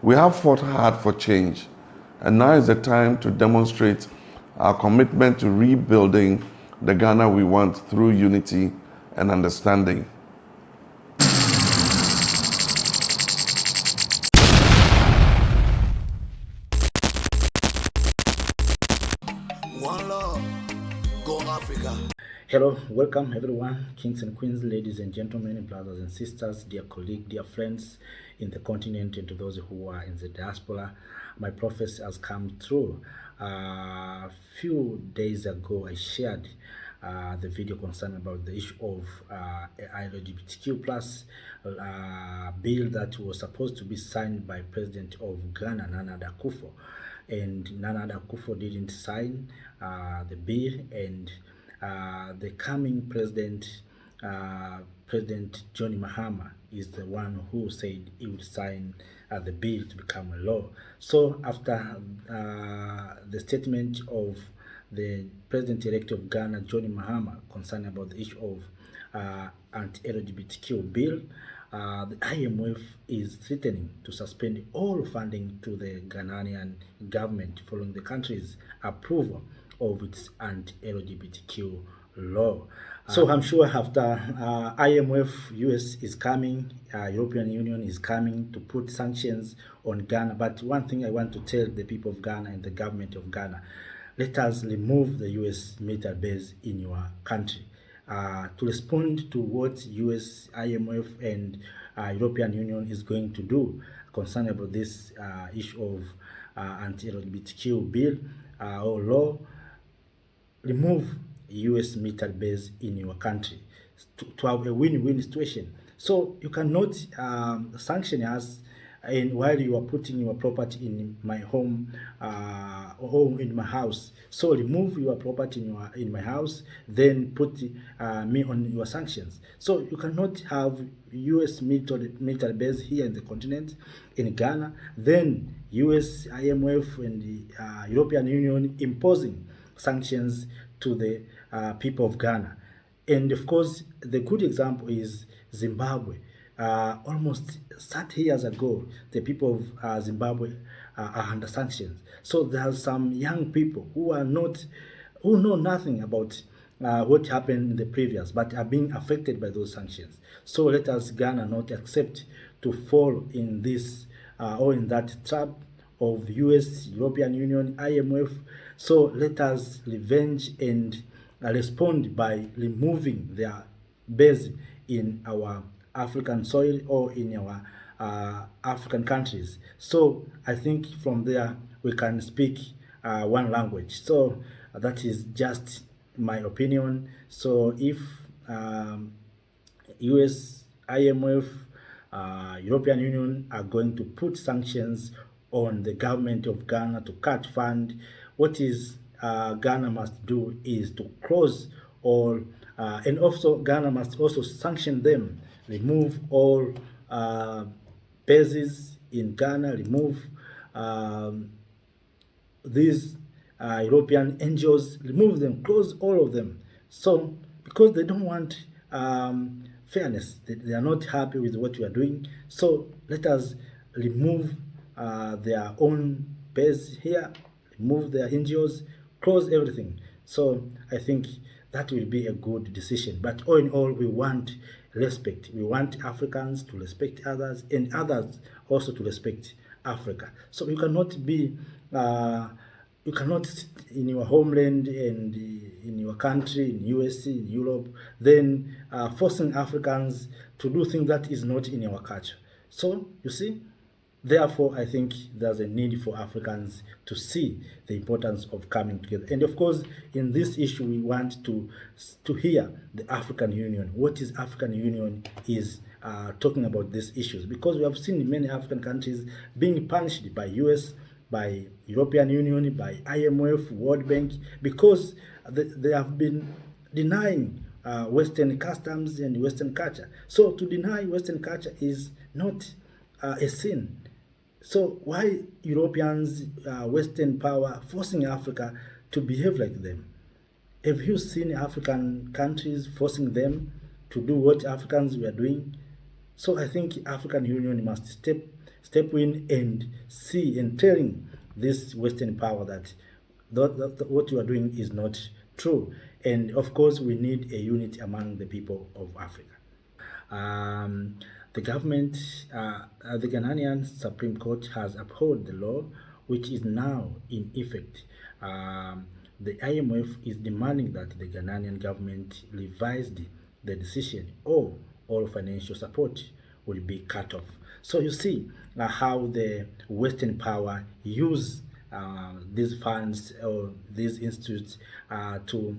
We have fought hard for change, and now is the time to demonstrate our commitment to rebuilding the Ghana we want through unity and understanding. One love, go Africa. Hello, welcome everyone, kings and queens, ladies and gentlemen, brothers and sisters, dear colleagues, dear friends in the continent, and to those who are in the diaspora. My prophecy has come true. A few days ago, I shared the video concern about the issue of LGBTQ plus bill that was supposed to be signed by President of Ghana, Nana Akufo, and Nana Akufo didn't sign the bill, and the coming president, President John Mahama, is the one who said he would sign the bill to become a law. So after the statement of the President-elect of Ghana, John Mahama, concerning about the issue of anti-LGBTQ bill, the IMF is threatening to suspend all funding to the Ghanaian government following the country's approval of its anti-LGBTQ law. So I'm sure after IMF, US is coming, European Union is coming to put sanctions on Ghana. But one thing I want to tell the people of Ghana and the government of Ghana, let us remove the US military base in your country. To respond to what US, IMF, and European Union is going to do concerning about this issue of anti-LGBTQ bill or law, remove US military base in your country to have a win-win situation. So you cannot sanction us and while you are putting your property in my home or in my house. So remove your property in my house, then put me on your sanctions. So you cannot have US military base here in the continent, in Ghana, then US, IMF, and the European Union imposing sanctions to the people of Ghana. And of course, the good example is Zimbabwe. Almost 30 years ago, the people of Zimbabwe are under sanctions. So there are some young people who know nothing about what happened in the previous, but are being affected by those sanctions. So let us, Ghana, not accept to fall in this or in that trap of US, European Union, IMF. So let us revenge and respond by removing their base in our African soil or in our African countries. So I think from there we can speak one language. So that is just my opinion. So if US, IMF, European Union are going to put sanctions on the government of Ghana to cut fund, what is Ghana must do is to close all, and also Ghana must also sanction them, remove all bases in Ghana, remove these European NGOs, remove them, close all of them. So because they don't want fairness, they are not happy with what we are doing. So let us remove their own base here, remove their NGOs, close everything. So I think that will be a good decision. But all in all, we want respect. We want Africans to respect others and others also to respect Africa. So you cannot be, you cannot in your homeland and in your country, in USA, in Europe, then forcing Africans to do things that is not in our culture. So you see, therefore, I think there's a need for Africans to see the importance of coming together. And of course, in this issue, we want to hear the African Union. What is African Union is talking about these issues, because we have seen many African countries being punished by US, by European Union, by IMF, World Bank, because they have been denying Western customs and Western culture. So to deny Western culture is not a sin. So why Europeans, Western power, forcing Africa to behave like them? Have you seen African countries forcing them to do what Africans were doing? So I think African Union must step step in and see and telling this Western power that what you are doing is not true. And of course, we need a unity among the people of Africa. Um, the government, the Ghanaian Supreme Court has upheld the law, which is now in effect. The IMF is demanding that the Ghanaian government revise the decision, or all financial support will be cut off. So you see how the Western power use these funds or these institutes to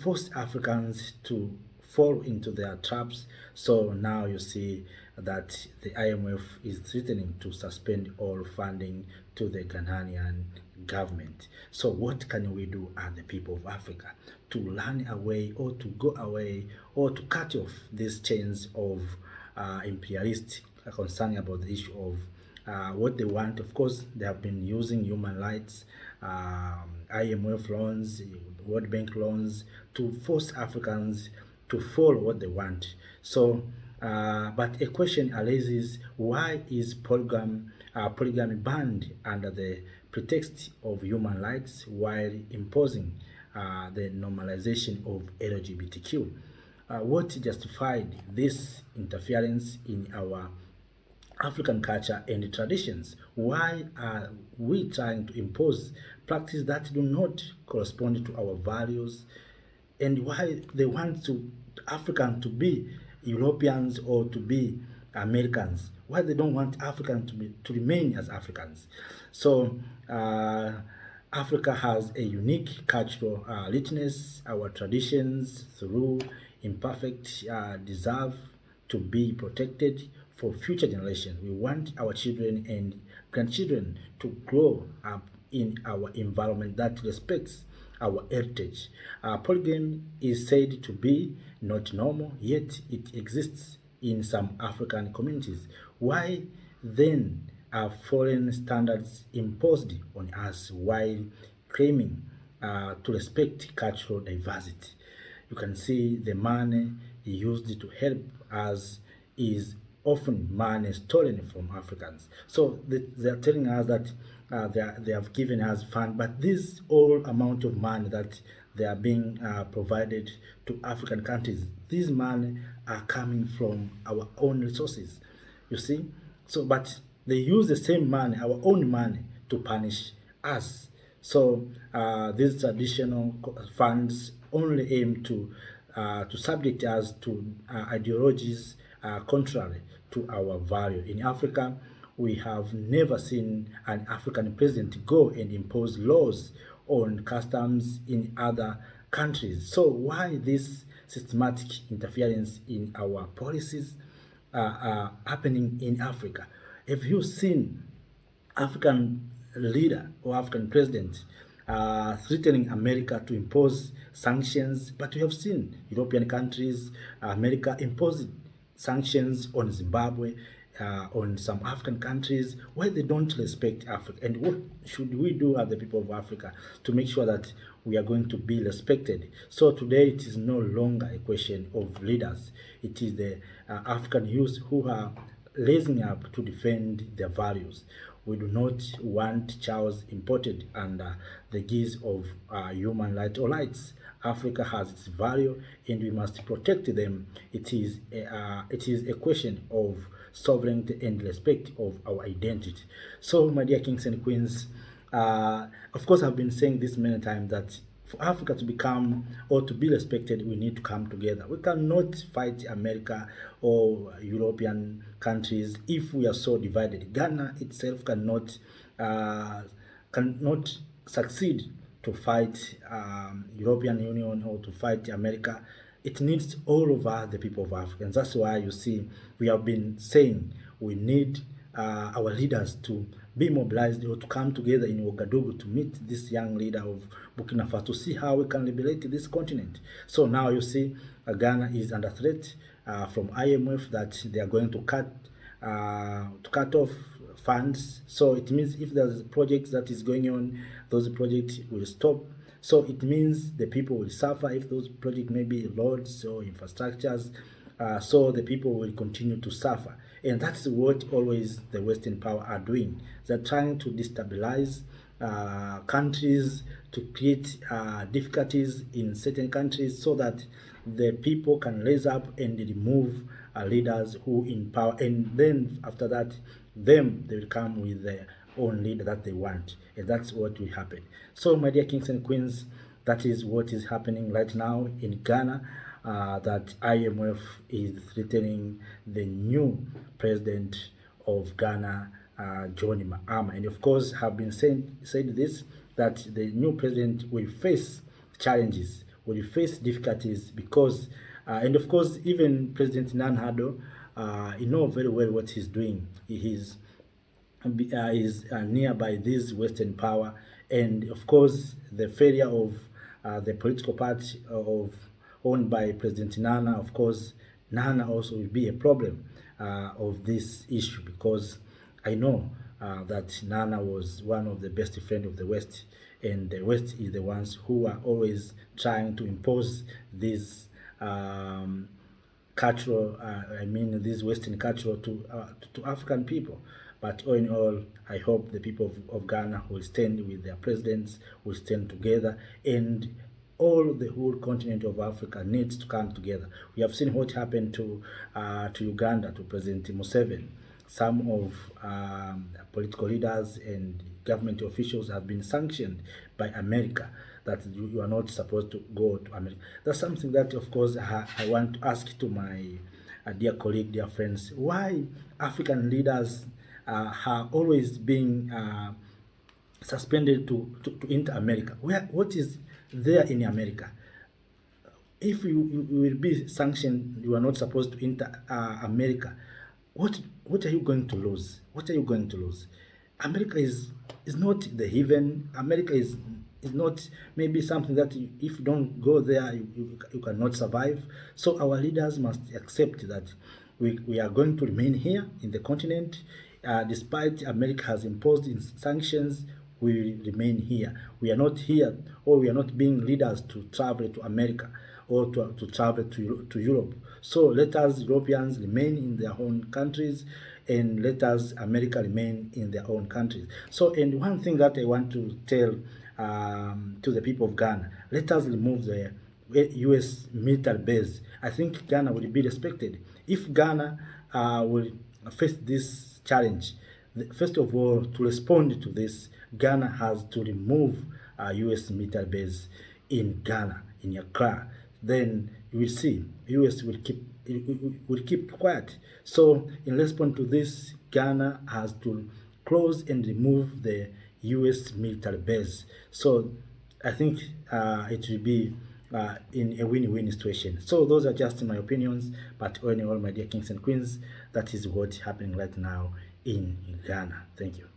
force Africans to fall into their traps. So now you see that the IMF is threatening to suspend all funding to the Ghanaian government. So what can we do as the people of Africa to run away or to go away or to cut off these chains of imperialists concerning about the issue of what they want? Of course, they have been using human rights, IMF loans, World Bank loans to force Africans to follow what they want. So, but a question arises: why is polygamy banned under the pretext of human rights while imposing the normalization of LGBTQ? What justified this interference in our African culture and traditions? Why are we trying to impose practices that do not correspond to our values? And why they want to Africans to be Europeans or to be Americans? Why they don't want Africans to remain as Africans? So Africa has a unique cultural richness. Our traditions, through imperfect, deserve to be protected for future generations. We want our children and grandchildren to grow up in our environment that respects our heritage. Polygamy is said to be not normal, yet it exists in some African communities. Why then are foreign standards imposed on us while claiming to respect cultural diversity? You can see the money used to help us is often money stolen from Africans. So they are telling us that they have given us fund, but this all amount of money that they are being provided to African countries, these money are coming from our own resources, you see. So, but they use the same money, our own money, to punish us. So these traditional funds only aim to subject us to ideologies contrary to our value. In Africa, we have never seen an African president go and impose laws on customs in other countries. So why this systematic interference in our policies happening in Africa? Have you seen African leader or African president threatening America to impose sanctions? But we have seen European countries, America imposing sanctions on Zimbabwe, on some African countries, why they don't respect Africa. And what should we do as the people of Africa to make sure that we are going to be respected? So today it is no longer a question of leaders. It is the African youth who are raising up to defend their values. We do not want chows imported under the guise of human rights or rights. Africa has its value and we must protect them. It is a question of sovereignty and respect of our identity. So, my dear kings and queens, of course, I've been saying this many times that for Africa to become or to be respected, we need to come together. We cannot fight America or European countries if we are so divided. Ghana itself cannot succeed to fight European Union or to fight America. It needs all of us, the people of Africa. And that's why you see we have been saying we need our leaders to be mobilized or to come together in Ouagadougou to meet this young leader of Burkina Faso to see how we can liberate this continent. So now you see Ghana is under threat from IMF that they are going to cut off funds. So it means if there's projects that is going on, those projects will stop. So it means the people will suffer if those projects may be roads or infrastructures. So the people will continue to suffer. And that's what always the Western power are doing. They're trying to destabilize countries, to create difficulties in certain countries so that the people can raise up and remove leaders who in power, and then after that they will come with their own leader that they want, and that's what will happen. So my dear kings and queens, that is what is happening right now in Ghana. That IMF is threatening the new president of Ghana, John Mahama, and of course have been said this, that the new president will face challenges, will face difficulties, because and of course even President Nanhado, he knows very well what he's doing. He is nearby this Western power, and of course the failure of the political party owned by President Nana, of course Nana also will be a problem of this issue, because I know that Nana was one of the best friends of the West, and the West is the ones who are always trying to impose this cultural, this Western culture to African people. But all in all, I hope the people of Ghana will stand with their presidents, will stand together, and all the whole continent of Africa needs to come together. We have seen what happened to Uganda, to President Museveni. Some of political leaders and government officials have been sanctioned by America, that you are not supposed to go to America. That's something that, of course, I want to ask to my dear colleague, dear friends, why African leaders are always being suspended to enter America. What is there in America? If you will be sanctioned, you are not supposed to enter America. What are you going to lose? What are you going to lose? America is not the heaven. America is not maybe something that if you don't go there, you cannot survive. So our leaders must accept that we are going to remain here in the continent. Despite America has imposed sanctions, we will remain here. We are not here, or we are not being leaders to travel to America or to travel to Europe. So let us Europeans remain in their own countries, and let us America remain in their own countries. So, and one thing that I want to tell to the people of Ghana, let us remove the U.S. military base. I think Ghana will be respected. If Ghana will face this challenge, first of all, to respond to this, Ghana has to remove U.S. military base in Ghana, in Accra. Then you will see U.S. will keep quiet. So in response to this, Ghana has to close and remove the U.S. military base. So I think it will be in a win-win situation. So those are just my opinions, but all in all, my dear kings and queens, that is what's happening right now in Ghana. Thank you.